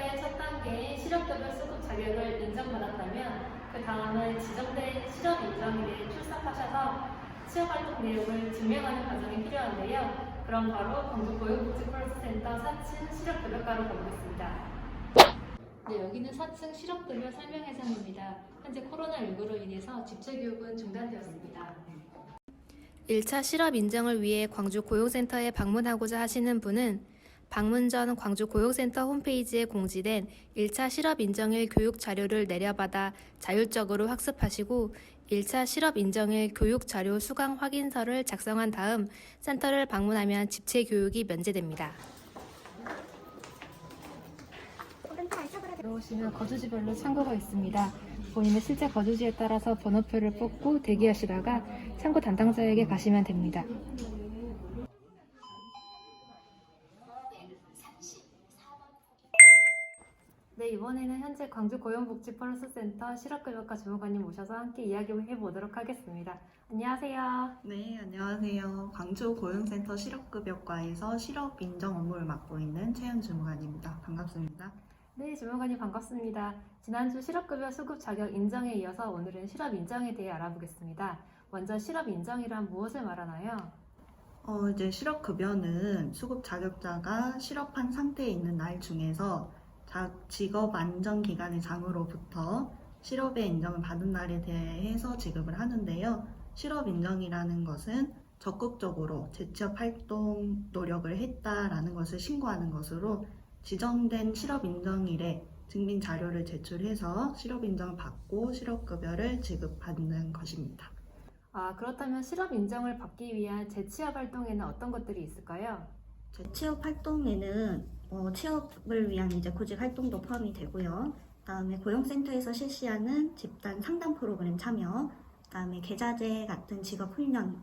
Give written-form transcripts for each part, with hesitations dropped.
교육과의 첫 단계인 실업급여 수급 자격을 인정받았다면 그 다음은 지정된 실업 인정일에 출석하셔서 취업활동 내용을 증명하는 과정이 필요한데요. 그럼 바로 광주 고용복지플러스센터 4층 실업급여과로 가보겠습니다. 네, 여기는 4층 실업급여 설명회장입니다. 현재 코로나19로 인해서 집체교육은 중단되었습니다. 1차 실업 인정을 위해 광주 고용센터에 방문하고자 하시는 분은 방문 전 광주 고용센터 홈페이지에 공지된 1차 실업 인정일 교육 자료를 내려받아 자율적으로 학습하시고 1차 실업 인정일 교육 자료 수강 확인서를 작성한 다음 센터를 방문하면 집체 교육이 면제됩니다. 들어오시면 거주지별로 창구가 있습니다. 본인의 실제 거주지에 따라서 번호표를 뽑고 대기하시다가 창구 담당자에게 가시면 됩니다. 네, 이번에는 현재 광주 고용복지플러스센터 실업급여과 주무관님 모셔서 함께 이야기를 해보도록 하겠습니다. 안녕하세요. 네, 안녕하세요. 광주 고용센터 실업급여과에서 실업 인정 업무를 맡고 있는 최현 주무관입니다. 반갑습니다. 네, 주무관님 반갑습니다. 지난주 실업급여 수급 자격 인정에 이어서 오늘은 실업 인정에 대해 알아보겠습니다. 먼저 실업 인정이란 무엇을 말하나요? 이제 실업급여는 수급 자격자가 실업한 상태에 있는 날 중에서 직업 안정 기간의 장으로부터 실업의 인정을 받은 날에 대해서 지급을 하는데요. 실업 인정이라는 것은 적극적으로 재취업 활동 노력을 했다라는 것을 신고하는 것으로 지정된 실업 인정일에 증빙 자료를 제출해서 실업 인정을 받고 실업급여를 지급받는 것입니다. 그렇다면 실업 인정을 받기 위한 재취업 활동에는 어떤 것들이 있을까요? 취업 활동에는 취업을 위한 이제 구직 활동도 포함이 되고요. 그다음에 고용센터에서 실시하는 집단 상담 프로그램 참여, 그다음에 계좌제 같은 직업 훈련과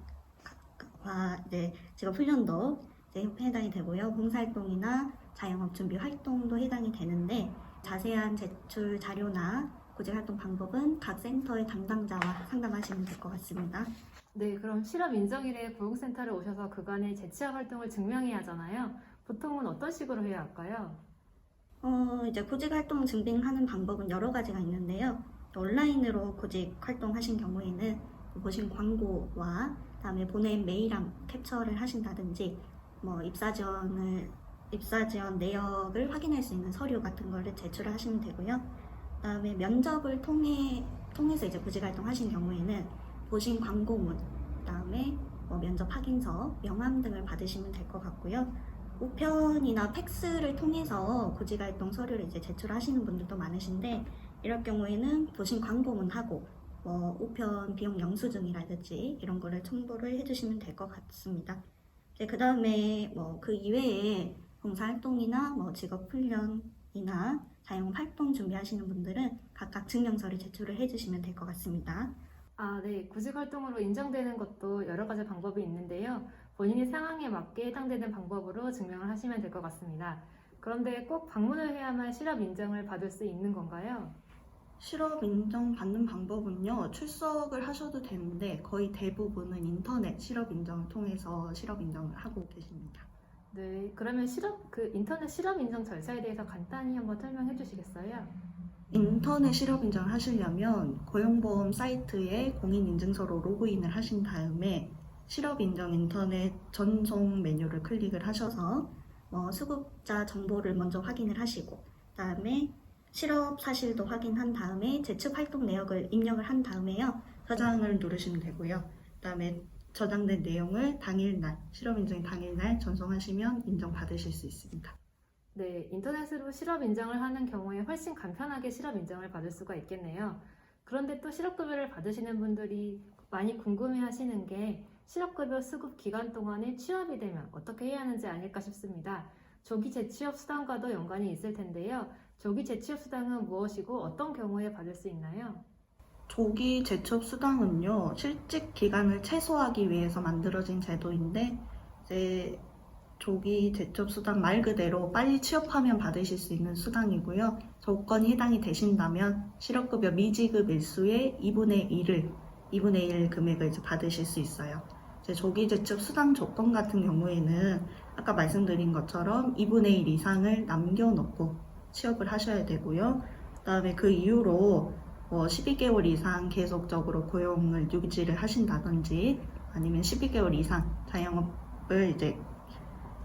이제 직업 훈련도 이제 해당이 되고요. 봉사활동이나 자영업 준비 활동도 해당이 되는데 자세한 제출 자료나 구직 활동 방법은 각 센터의 담당자와 상담하시면 될 것 같습니다. 네, 그럼 실업 인정일에 고용센터를 오셔서 그간의 재취업 활동을 증명해야 하잖아요. 보통은 어떤 식으로 해야 할까요? 이제 구직 활동 증빙하는 방법은 여러 가지가 있는데요. 온라인으로 구직 활동하신 경우에는 보신 광고와 그다음에 보낸 메일함 캡처를 하신다든지 입사 지원 내역을 확인할 수 있는 서류 같은 거를 제출을 하시면 되고요. 그다음에 면접을 통해서 이제 구직 활동하신 경우에는 보신 광고문, 그다음에 면접 확인서, 명함 등을 받으시면 될 것 같고요. 우편이나 팩스를 통해서 구직활동 서류를 이제 제출하시는 분들도 많으신데 이럴 경우에는 보신 광고문하고 우편 비용 영수증이라든지 이런 거를 첨부를 해주시면 될 것 같습니다. 그 다음에 그 이외에 봉사활동이나 직업훈련이나 자영업 활동 준비하시는 분들은 각각 증명서를 제출을 해주시면 될 것 같습니다. 네. 구직 활동으로 인정되는 것도 여러 가지 방법이 있는데요. 본인의 상황에 맞게 해당되는 방법으로 증명을 하시면 될 것 같습니다. 그런데 꼭 방문을 해야만 실업 인정을 받을 수 있는 건가요? 실업 인정 받는 방법은요, 출석을 하셔도 되는데 거의 대부분은 인터넷 실업 인정을 통해서 실업 인정을 하고 계십니다. 네. 그러면 인터넷 실업 인정 절차에 대해서 간단히 한번 설명해 주시겠어요? 인터넷 실업 인정을 하시려면 고용보험 사이트에 공인인증서로 로그인을 하신 다음에 실업 인정 인터넷 전송 메뉴를 클릭을 하셔서 수급자 정보를 먼저 확인을 하시고 그다음에 실업 사실도 확인한 다음에 재취업 활동 내역을 입력을 한 다음에요. 저장을 누르시면 되고요. 그다음에 저장된 내용을 당일날, 실업 인정이 당일날 전송하시면 인정 받으실 수 있습니다. 네, 인터넷으로 실업 인정을 하는 경우에 훨씬 간편하게 실업 인정을 받을 수가 있겠네요. 그런데 또 실업급여를 받으시는 분들이 많이 궁금해 하시는 게 실업급여 수급 기간 동안에 취업이 되면 어떻게 해야 하는지 아닐까 싶습니다. 조기 재취업 수당과도 연관이 있을 텐데요. 조기 재취업 수당은 무엇이고 어떤 경우에 받을 수 있나요? 조기 재취업 수당은요, 실직 기간을 최소화하기 위해서 만들어진 제도인데 이제 조기 재취업 수당 말 그대로 빨리 취업하면 받으실 수 있는 수당이고요. 조건이 해당이 되신다면 실업급여 미지급 일수의 2분의 1 금액을 이제 받으실 수 있어요. 이제 조기 재취업 수당 조건 같은 경우에는 아까 말씀드린 것처럼 2분의 1 이상을 남겨놓고 취업을 하셔야 되고요. 그다음에 그 이후로 12개월 이상 계속적으로 고용을 유지를 하신다든지 아니면 12개월 이상 자영업을 이제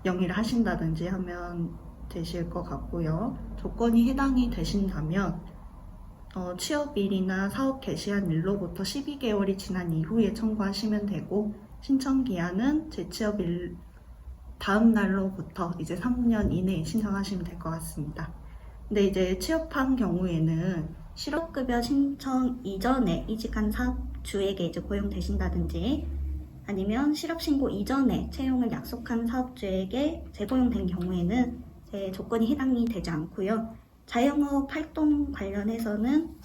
영위를 하신다든지 하면 되실 것 같고요. 조건이 해당이 되신다면 취업일이나 사업 개시한 일로부터 12개월이 지난 이후에 청구하시면 되고 신청 기한은 재취업일 다음 날로부터 이제 3년 이내에 신청하시면 될 것 같습니다. 근데 이제 취업한 경우에는 실업급여 신청 이전에 이직한 사업주에게 이제 고용되신다든지 아니면 실업신고 이전에 채용을 약속한 사업주에게 재고용된 경우에는 제 조건이 해당이 되지 않고요. 자영업 활동 관련해서는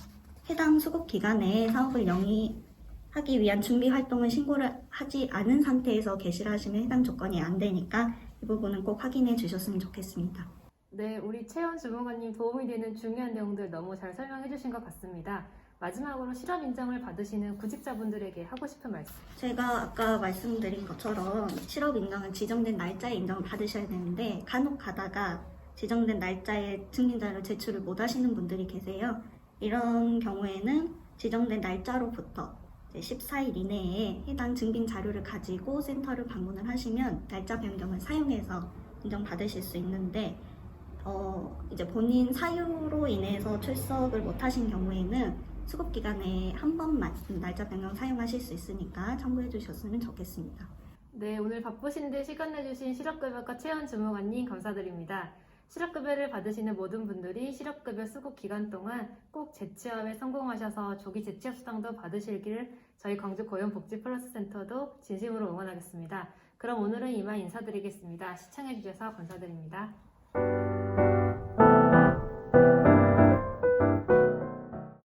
해당 수급 기간에 사업을 영위하기 위한 준비 활동을 신고를 하지 않은 상태에서 개시를 하시면 해당 조건이 안 되니까 이 부분은 꼭 확인해 주셨으면 좋겠습니다. 네, 우리 채연 주무관님 도움이 되는 중요한 내용들 너무 잘 설명해 주신 것 같습니다. 마지막으로 실업 인정을 받으시는 구직자분들에게 하고 싶은 말씀. 제가 아까 말씀드린 것처럼 실업 인정은 지정된 날짜에 인정을 받으셔야 되는데 간혹 가다가 지정된 날짜에 증빙자료 제출을 못 하시는 분들이 계세요. 이런 경우에는 지정된 날짜로부터 14일 이내에 해당 증빙 자료를 가지고 센터를 방문을 하시면 날짜 변경을 사용해서 인정받으실 수 있는데 이제 본인 사유로 인해서 출석을 못 하신 경우에는 수급 기간에 한 번만 날짜 변경 사용하실 수 있으니까 참고해 주셨으면 좋겠습니다. 네, 오늘 바쁘신데 시간 내주신 실업급여과 채연 주무관님 감사드립니다. 실업급여를 받으시는 모든 분들이 실업급여 수급 기간 동안 꼭 재취업에 성공하셔서 조기 재취업 수당도 받으시기를 저희 광주 고용복지플러스센터도 진심으로 응원하겠습니다. 그럼 오늘은 이만 인사드리겠습니다. 시청해주셔서 감사드립니다.